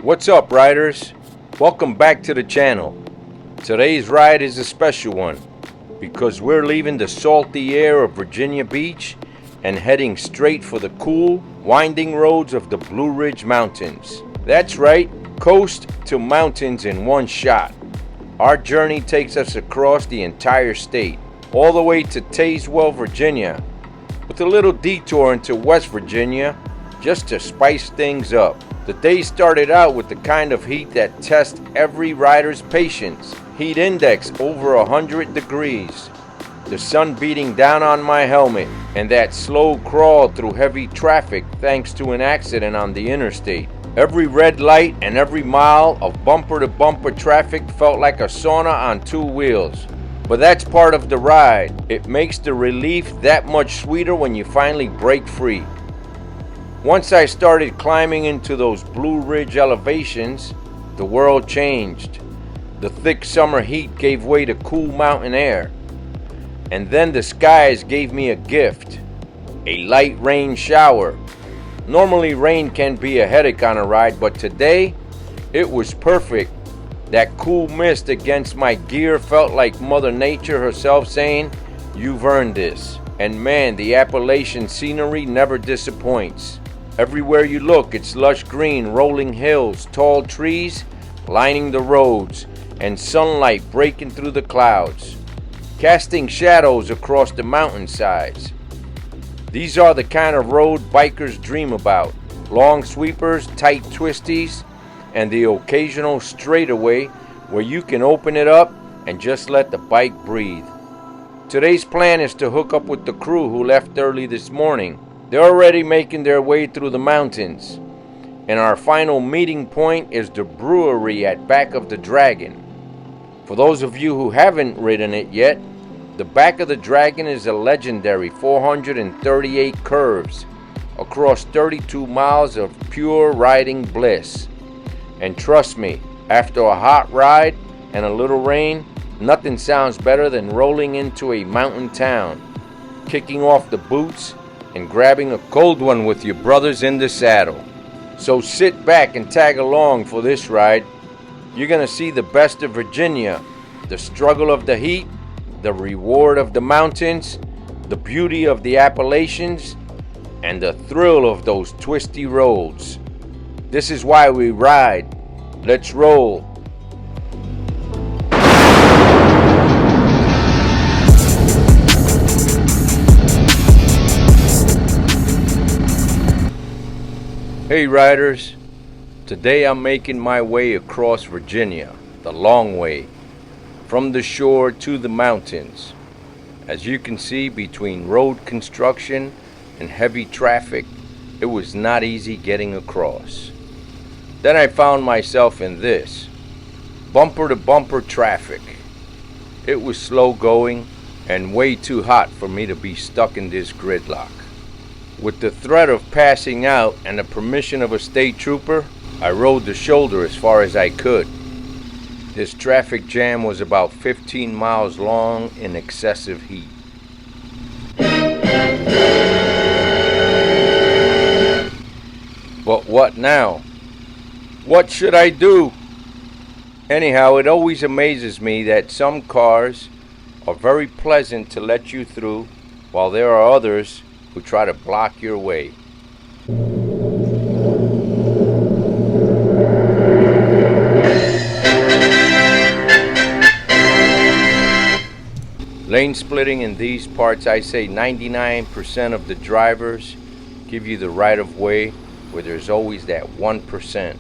What's up, riders? Welcome back to the channel. Today's ride is a special one because we're leaving the salty air of Virginia Beach and heading straight for the cool, winding roads of the Blue Ridge Mountains. That's right, coast to mountains in one shot. Our journey takes us across the entire state, all the way to Tazewell, Virginia, with a little detour into West Virginia just to spice things up. The day started out with the kind of heat that tests every rider's patience. Heat index over 100 degrees. The sun beating down on my helmet, and that slow crawl through heavy traffic thanks to an accident on the interstate. Every red light and every mile of bumper-to-bumper traffic felt like a sauna on two wheels. But that's part of the ride. It makes the relief that much sweeter when you finally break free. Once I started climbing into those Blue Ridge elevations, the world changed. The thick summer heat gave way to cool mountain air. And then the skies gave me a gift, a light rain shower. Normally rain can be a headache on a ride, but today it was perfect. That cool mist against my gear felt like Mother Nature herself saying, "You've earned this." And man, the Appalachian scenery never disappoints. Everywhere you look, it's lush green, rolling hills, tall trees lining the roads, and sunlight breaking through the clouds, casting shadows across the mountainsides. These are the kind of road bikers dream about. Long sweepers, tight twisties, and the occasional straightaway where you can open it up and just let the bike breathe. Today's plan is to hook up with the crew who left early this morning. They're already making their way through the mountains, and our final meeting point is the brewery at Back of the Dragon. For those of you who haven't ridden it yet, the Back of the Dragon is a legendary 438 curves across 32 miles of pure riding bliss. And trust me, after a hot ride and a little rain, nothing sounds better than rolling into a mountain town, kicking off the boots, and grabbing a cold one with your brothers in the saddle. So sit back and tag along for this ride. You're gonna see the best of Virginia, the struggle of the heat, the reward of the mountains, the beauty of the Appalachians, and the thrill of those twisty roads. This is why we ride. Let's roll. Hey riders, today I'm making my way across Virginia, the long way, from the shore to the mountains. As you can see, between road construction and heavy traffic, it was not easy getting across. Then I found myself in this, bumper-to-bumper traffic. It was slow going and way too hot for me to be stuck in this gridlock. With the threat of passing out and the permission of a state trooper, I rode the shoulder as far as I could. This traffic jam was about 15 miles long in excessive heat. But what now? What should I do? Anyhow, it always amazes me that some cars are very pleasant to let you through, while there are others who try to block your way. Lane splitting in these parts, I say 99% of the drivers give you the right of way, where there's always that 1%,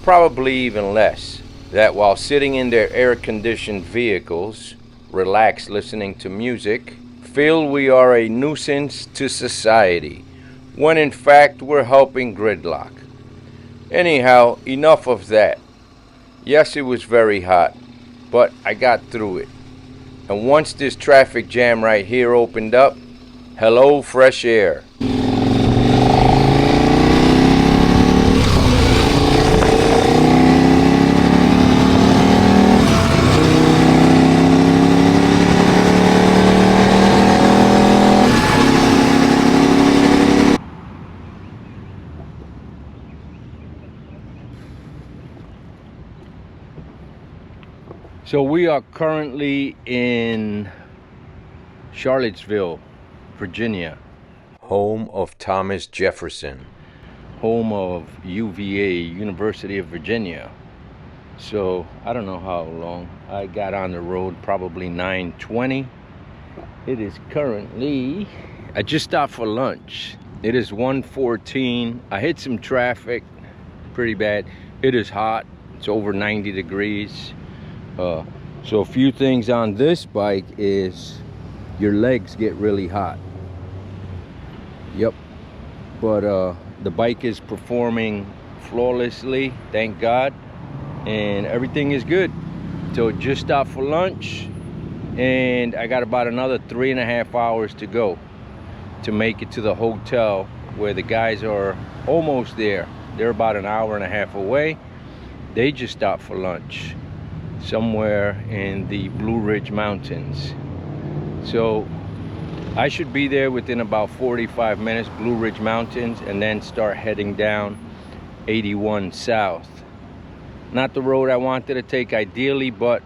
probably even less, that while sitting in their air-conditioned vehicles, relaxed listening to music, feel we are a nuisance to society, when in fact we're helping gridlock. Anyhow, enough of that. Yes, it was very hot, but I got through it. And once this traffic jam right here opened up, hello fresh air. So we are currently in Charlottesville, Virginia, home of Thomas Jefferson, home of UVA, University of Virginia. So I don't know how long I got on the road, probably 9:20. It is currently, I just stopped for lunch. It is 1:14. I hit some traffic pretty bad. It is hot. It's over 90 degrees. So a few things on this bike is your legs get really hot. Yep. But the bike is performing flawlessly, thank God, and everything is good. So just stopped for lunch, and I got about another 3.5 hours to go to make it to the hotel, where the guys are almost there. They're about an hour and a half away. They just stopped for lunch somewhere in the Blue Ridge Mountains. So I should be there within about 45 minutes, Blue Ridge Mountains, and then start heading down 81 South. Not the road I wanted to take ideally, but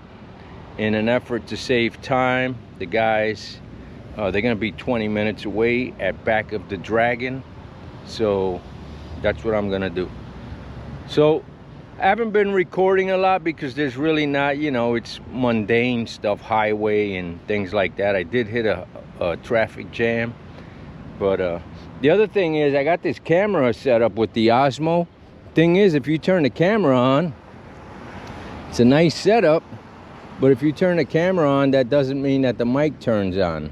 in an effort to save time, the guys, they're gonna be 20 minutes away at back of the Dragon. So that's what I'm gonna do. So I haven't been recording a lot because there's really not, you know, it's mundane stuff, highway and things like that. I did hit a traffic jam, but the other thing is I got this camera set up with the Osmo. Thing is, if you turn the camera on, it's a nice setup, but if you turn the camera on, that doesn't mean that the mic turns on,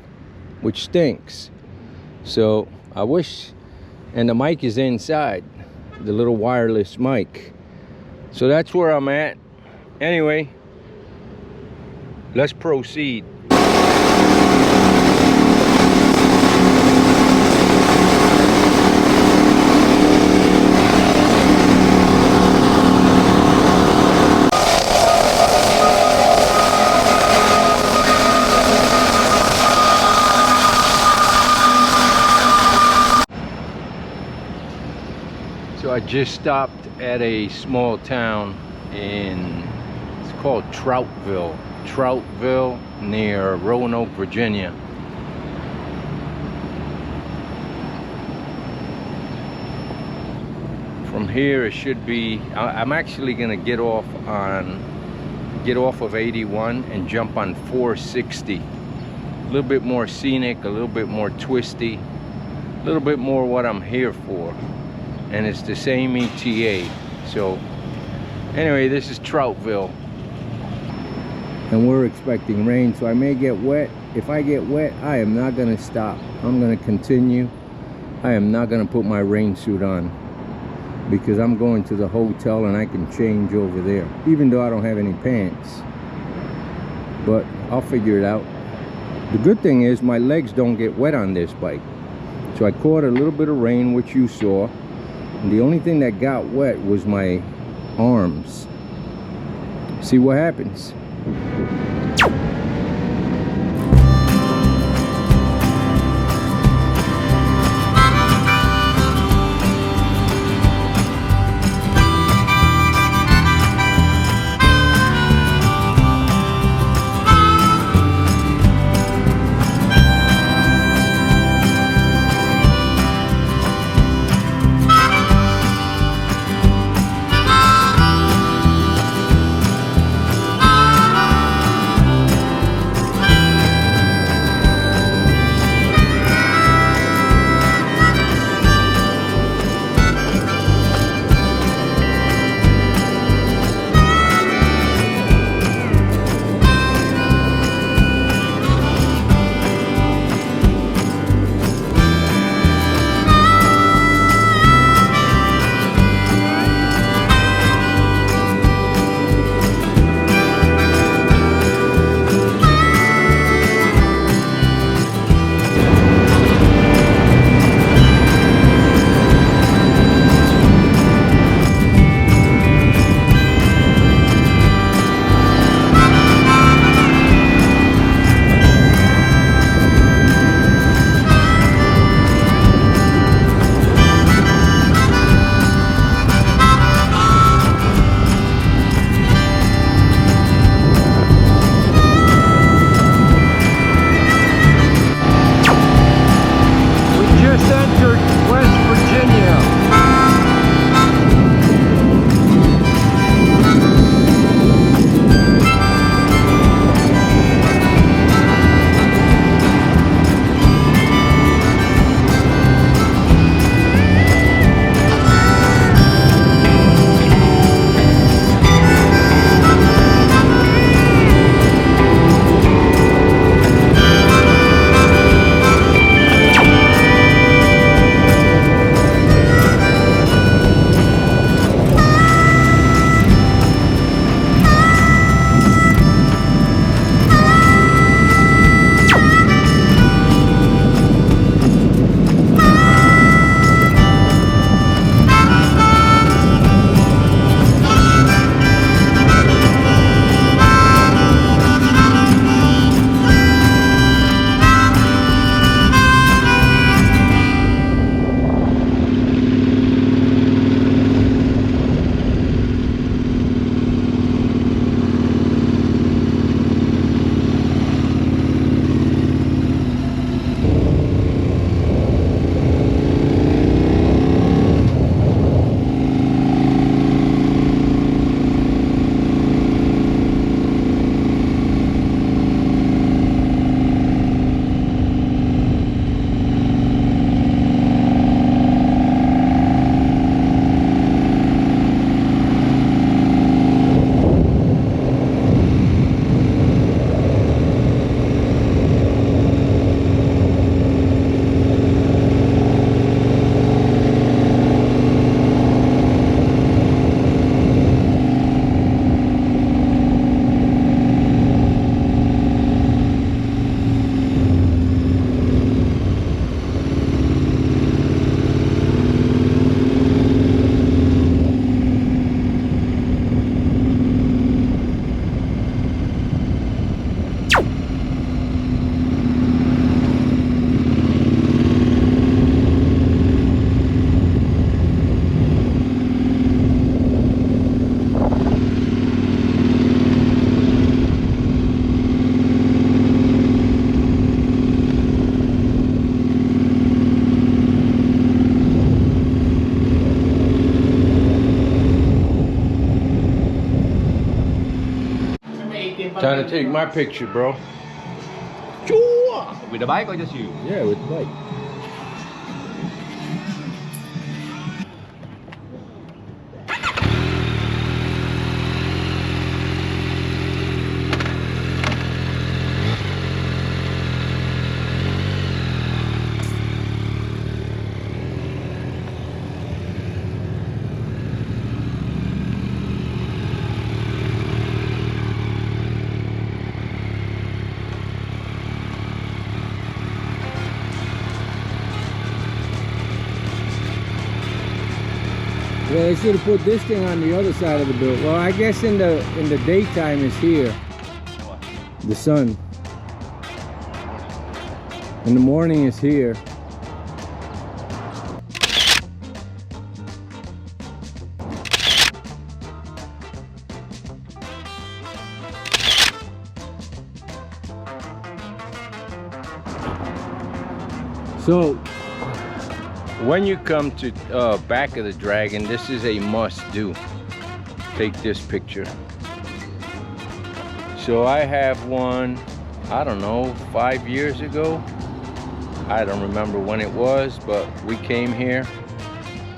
which stinks. So I wish, and the mic is inside, the little wireless mic. So that's where I'm at. Anyway, let's proceed. So I just stopped at a small town it's called Troutville near Roanoke, Virginia. From here it should be, I'm actually gonna get off of 81 and jump on 460. A little bit more scenic, a little bit more twisty, a little bit more what I'm here for. And it's the same ETA. So anyway, this is Troutville, and we're expecting rain, so I may get wet. If I get wet, I am not going to stop. I'm going to continue. I am not going to put my rain suit on because I'm going to the hotel and I can change over there, even though I don't have any pants. But I'll figure it out. The good thing is my legs don't get wet on this bike. So I caught a little bit of rain, which you saw. And the only thing that got wet was my arms. See what happens. Trying to take my picture, bro. With the bike or just you? Yeah, with the bike. Well, they should have put this thing on the other side of the building. Well, I guess in the daytime it's here. The sun. In the morning it's here. So when you come to back of the Dragon, this is a must-do. Take this picture. So I have one, I don't know, 5 years ago. I don't remember when it was, but we came here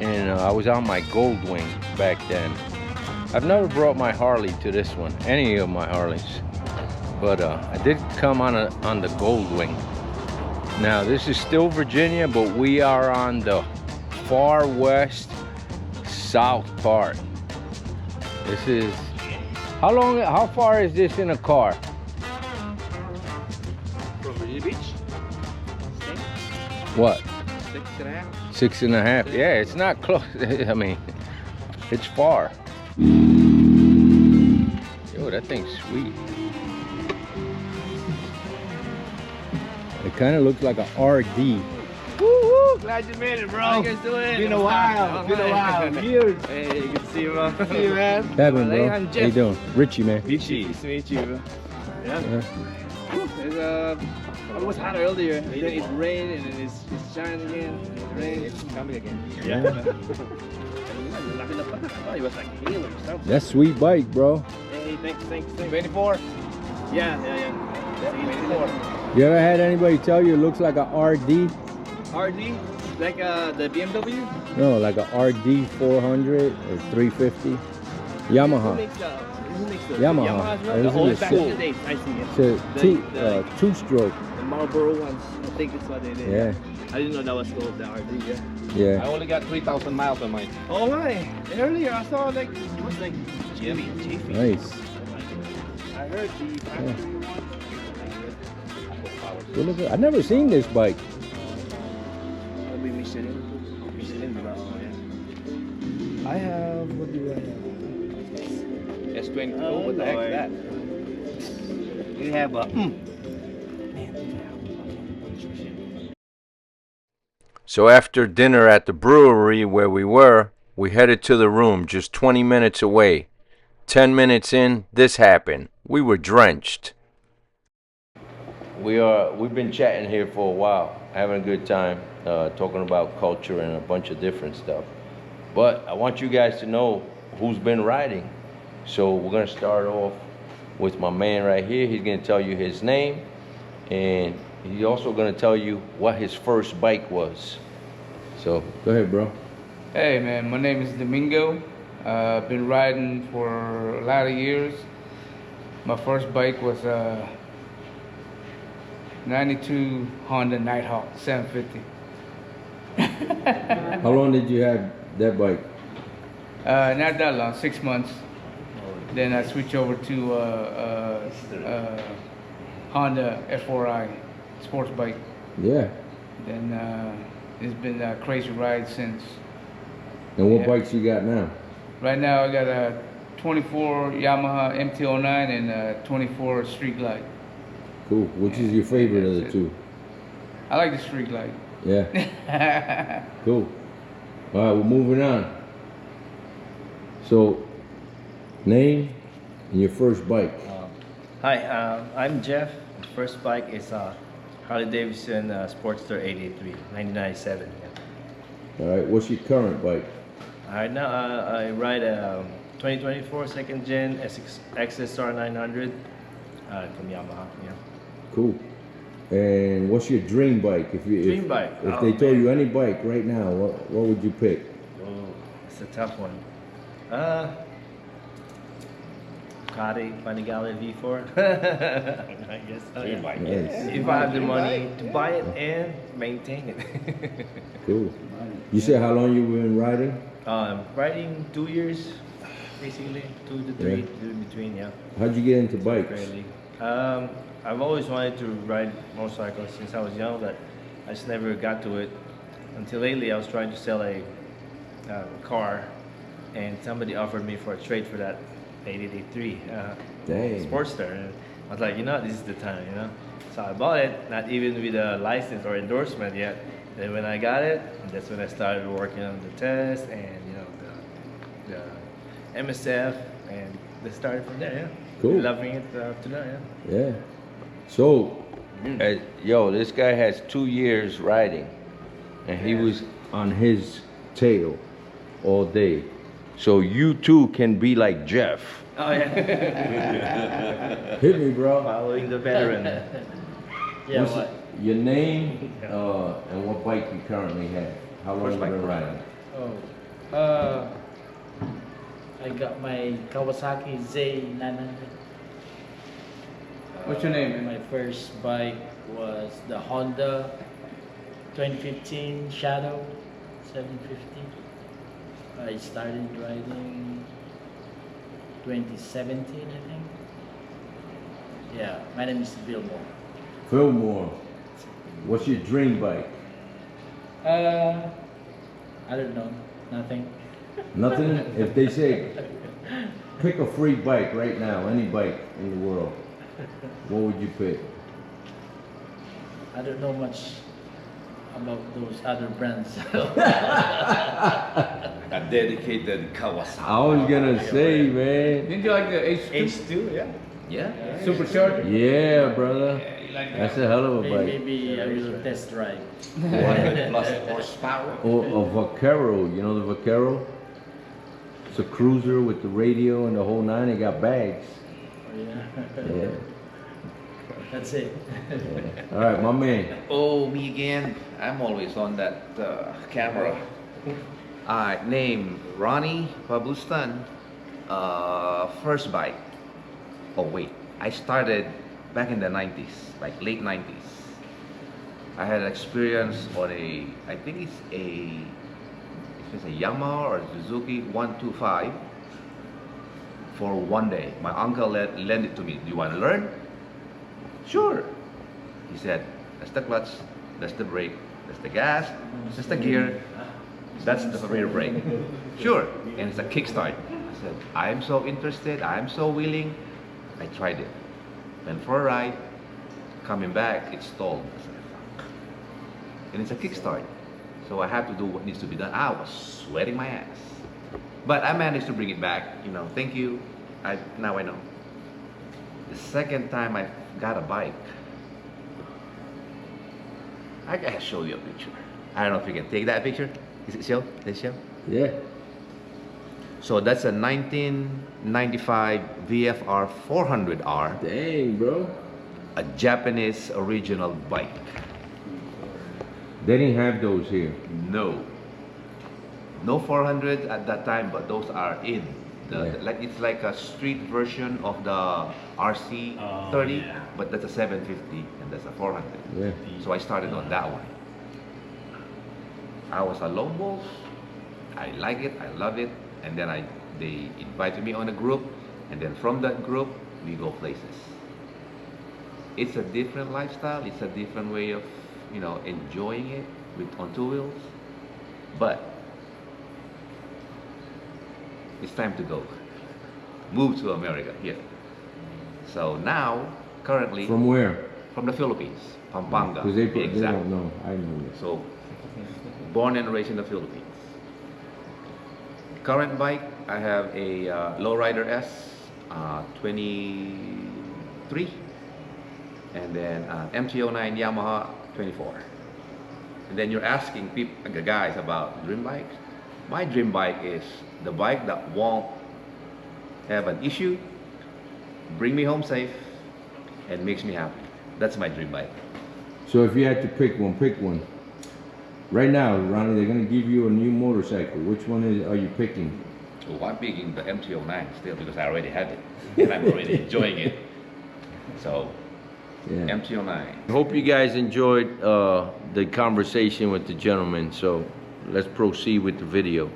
and I was on my Goldwing back then. I've never brought my Harley to this one, any of my Harleys, but I did come on the Goldwing. Now this is still Virginia, but we are on the far west south part. This is, how far is this in a car? From Virginia Beach? What? 6.5. 6.5. Yeah, it's not close. I mean, it's far. Yo, that thing's sweet. it kind of looks like a RD. Woo! Glad you made it, bro. How you guys doing? Been a while. Been a while. Years. Hey, good to see you, bro. See you, man. Heaven, bro. I'm How Jeff. you doing? Richie, man. Richie. Nice to meet you, bro. Yeah. Yeah. It was hot earlier. Then it's rain and then it's shining again. It's rain. It's coming again. Yeah. I thought it was like hail or something. That's sweet bike, bro. Hey, thanks. 24. Yeah. 24. You ever had anybody tell you it looks like a RD? RD? Like the BMW? No, like a RD 400 or 350. Yamaha. Who makes the Yamaha. Yamaha's one? This The is old a back shit. in the days, I see it. It's a two-stroke. The Marlboro ones. I think that's what they did. Yeah. I didn't know that was called the RD, yeah. Yeah. I only got 3,000 miles on mine. Oh my! Earlier I saw like it was like Jimmy and Jiffy. Nice. I heard the factory one. Good look at- I've never seen this bike. Maybe Michelin, yeah. I have, what do I have? S22, Oh, what the heck Lord. is that? You have a, So after dinner at the brewery where we were, we headed to the room just 20 minutes away. 10 minutes in, this happened. We were drenched. We've been chatting here for a while, having a good time, talking about culture and a bunch of different stuff. But I want you guys to know who's been riding. So we're gonna start off with my man right here. He's gonna tell you his name, and he's also gonna tell you what his first bike was. So go ahead, bro. Hey man, my name is Domingo. I've been riding for a lot of years. My first bike was a 92 Honda Nighthawk 750. How long did you have that bike? Not that long, 6 months. Then I switched over to Honda F4i sports bike. Yeah. Then it's been a crazy ride since. And what Yeah. bikes you got now? Right now I got a 24 Yamaha MT-09 and a 24 Street Glide. Cool. Which is your favorite of the That's it. two? I like the Street Glide. Yeah. Cool. All right, we're moving on. So, name and your first bike. Hi, I'm Jeff. The first bike is Harley Davidson Sportster 883, 1997. Yeah. All right, what's your current bike? Right now, I ride a 2024 second gen XSR 900 from Yamaha. Yeah. Cool. And what's your dream bike? Dream bike? If Oh, they told man. you any bike right now, what would you pick? Oh, it's a tough one. Ducati Panigale V4. I guess. Dream bike. Nice. If I have the money to buy it and maintain it. Cool. You said how long you been riding? Riding 2 years, basically 2 to 3 in between. Yeah. How'd you get into bikes? Fairly. I've always wanted to ride motorcycles since I was young, but I just never got to it. Until lately, I was trying to sell a car, and somebody offered me for a trade for that 8883 Dang. Sportster. And I was like, you know, this is the time, you know. So I bought it, not even with a license or endorsement yet. Then when I got it, that's when I started working on the test and the MSF, and they started from there. Yeah. Cool. Loving it to now. Yeah. Yeah. So, yo, this guy has 2 years riding, and he was on his tail all day. So you too can be like Jeff. Oh yeah. Hit me, bro. Following the veteran. Yeah, What's what? your name and what bike you currently have? How long you been riding? Oh, I got my Kawasaki Z900. What's your name, man? My first bike was the Honda 2015 Shadow 750. I started riding 2017, I think. Yeah, my name is Billmore. Fillmore. What's your dream bike? I don't know, nothing. Nothing? If they say pick a free bike right now, any bike in the world, what would you pick? I don't know much about those other brands. A dedicated Kawasaki. I was gonna say, man. Didn't you like the H2? H2, yeah. Yeah. Supercharger? Yeah, brother. That's a hell of a bike. Maybe I will test drive. 100 plus horsepower. Or a Vaquero, you know the Vaquero? It's a cruiser with the radio and the whole nine. They got bags. Oh, yeah. Yeah. That's it. All right, my man. Oh, me again. I'm always on that camera. Name Ronnie Pabustan. First bike. Oh wait, I started back in the 90s, like late 90s. I had experience on I think it's a Yamaha or Suzuki 125 for one day. My uncle lent it to me. Do you want to learn? Sure. He said, that's the clutch, that's the brake, that's the gas, that's the gear, that's the rear brake. Sure. And it's a kickstart. I said, I am so interested, I am so willing. I tried it. Went for a ride, coming back, it stalled. I said, fuck. And it's a kickstart. So I have to do what needs to be done. I was sweating my ass. But I managed to bring it back, you know, thank you. Now I know. The second time I got a bike, I gotta show you a picture. I don't know if you can take that picture. Is it show? Let's show. Yeah. So that's a 1995 VFR 400R, Dang, bro. a Japanese original bike. They didn't have those here. No 400 at that time, but those are in. Like it's like a street version of the RC 30, but that's a 750 and that's a 400. Yeah. So I started on that one. I was a lone wolf. I like it. I love it. And then they invited me on a group, and then from that group we go places. It's a different lifestyle. It's a different way of, you know, enjoying it on two wheels. But it's time to go. Move to America here. So now, currently, From where? from the Philippines, Pampanga. Because they to be don't exact. know. I know this. So, born and raised in the Philippines. Current bike, I have a Lowrider S 23, and then MT-09 Yamaha 24. And then you're asking people, guys, about dream bikes. My dream bike is the bike that won't have an issue, bring me home safe, and makes me happy. That's my dream bike. So if you had to pick one. Right now, Ronnie, they're gonna give you a new motorcycle. Which one are you picking? Oh, I'm picking the MT-09 still because I already have it and I'm already enjoying it. So, Yeah. MT-09. I hope you guys enjoyed the conversation with the gentleman. So let's proceed with the video.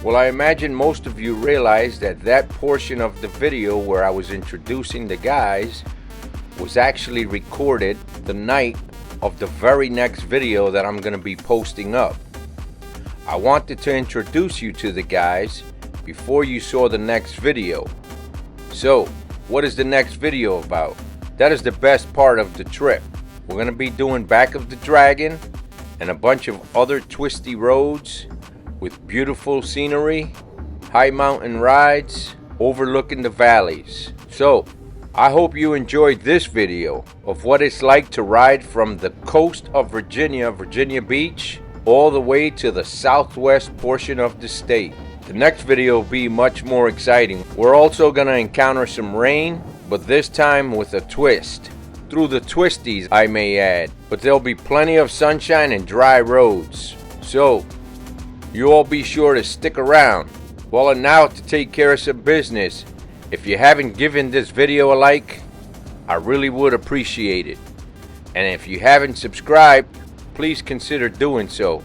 Well, I imagine most of you realize that portion of the video where I was introducing the guys was actually recorded the night of the very next video that I'm going to be posting up. I wanted to introduce you to the guys before you saw the next video. So, what is the next video about? That is the best part of the trip. We're going to be doing Back of the Dragon and a bunch of other twisty roads with beautiful scenery, high mountain rides, overlooking the valleys. So, I hope you enjoyed this video of what it's like to ride from the coast of Virginia Beach, all the way to the southwest portion of the state. The next video will be much more exciting. We're also gonna encounter some rain, but this time with a twist. Through the twisties, I may add, but there'll be plenty of sunshine and dry roads. So, you all be sure to stick around. Well, and now to take care of some business. If you haven't given this video a like, I really would appreciate it. And if you haven't subscribed, please consider doing so.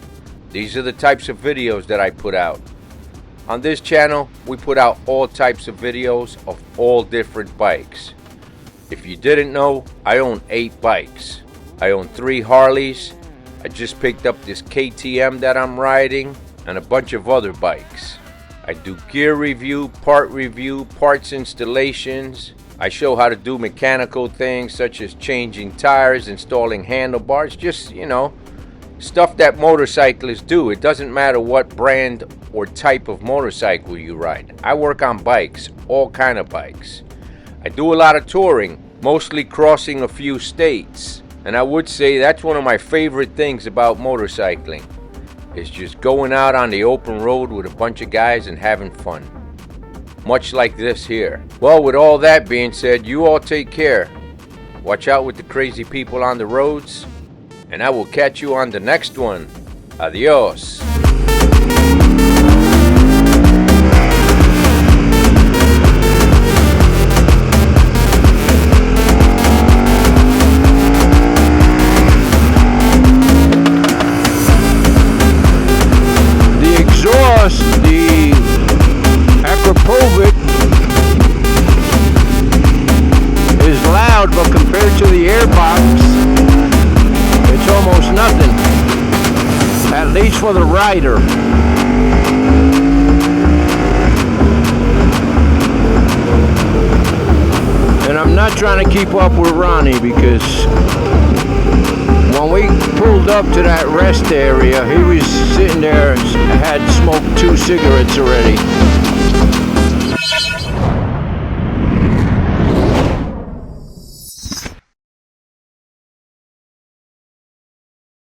These are the types of videos that I put out. On this channel, we put out all types of videos of all different bikes. If you didn't know, I own 8 bikes. I own 3 Harleys. I just picked up this KTM that I'm riding, and a bunch of other bikes. I do gear review, parts installations. I show how to do mechanical things such as changing tires, installing handlebars, just, you know, stuff that motorcyclists do. It doesn't matter what brand or type of motorcycle you ride. I work on bikes, all kind of bikes. I do a lot of touring, mostly crossing a few states. And I would say that's one of my favorite things about motorcycling. It's just going out on the open road with a bunch of guys and having fun. Much like this here. Well, with all that being said, you all take care. Watch out with the crazy people on the roads. And I will catch you on the next one. Adios. The Appalachia is loud, but compared to the airbox, it's almost nothing, at least for the rider. And I'm not trying to keep up with Ronnie because when we pulled up to that rest area, he was sitting there and had smoked 2 cigarettes already.